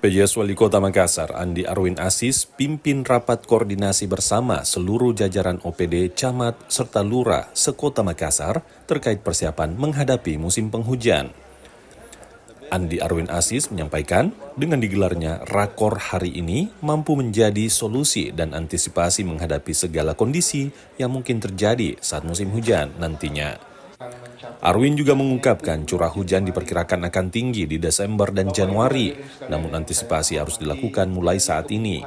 PJS Wali Kota Makassar, Andi Arwin Asis, pimpin rapat koordinasi bersama seluruh jajaran OPD, camat, serta lurah sekota Makassar terkait persiapan menghadapi musim penghujan. Andi Arwin Asis menyampaikan, dengan digelarnya rakor hari ini mampu menjadi solusi dan antisipasi menghadapi segala kondisi yang mungkin terjadi saat musim hujan nantinya. Arwin juga mengungkapkan curah hujan diperkirakan akan tinggi di Desember dan Januari, namun antisipasi harus dilakukan mulai saat ini.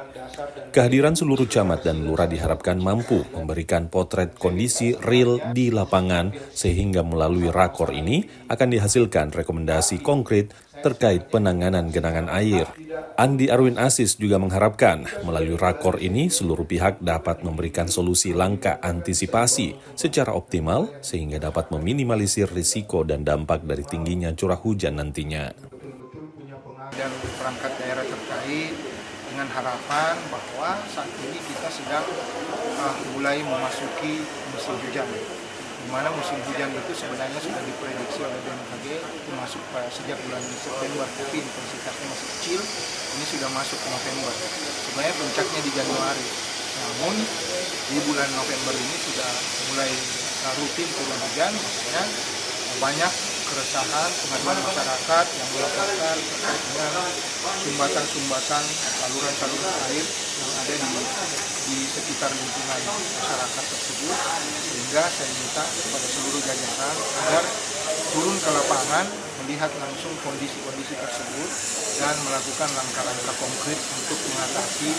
Kehadiran seluruh camat dan lurah diharapkan mampu memberikan potret kondisi real di lapangan sehingga melalui rakor ini akan dihasilkan rekomendasi konkret terkait penanganan genangan air. Andi Arwin Asis juga mengharapkan melalui rakor ini seluruh pihak dapat memberikan solusi langkah antisipasi secara optimal sehingga dapat meminimalisir risiko dan dampak dari tingginya curah hujan nantinya. Dan perangkat daerah terkait dengan harapan bahwa saat ini kita sedang mulai memasuki musim hujan, di mana musim hujan itu sebenarnya sudah diprediksi oleh BMKG itu masuk sejak bulan September, tapi intensitasnya masih kecil. Ini sudah masuk ke November. Sebenarnya puncaknya di Januari. Namun di bulan November ini sudah mulai rutin turun hujan, makanya banyak keresahan pengaduan masyarakat yang melaporkan terkait dengan sumbatan-sumbatan saluran-saluran air yang ada di sekitar lingkungan masyarakat tersebut, sehingga saya minta kepada seluruh jajaran agar turun ke lapangan melihat langsung kondisi-kondisi tersebut dan melakukan langkah-langkah konkret untuk mengatasi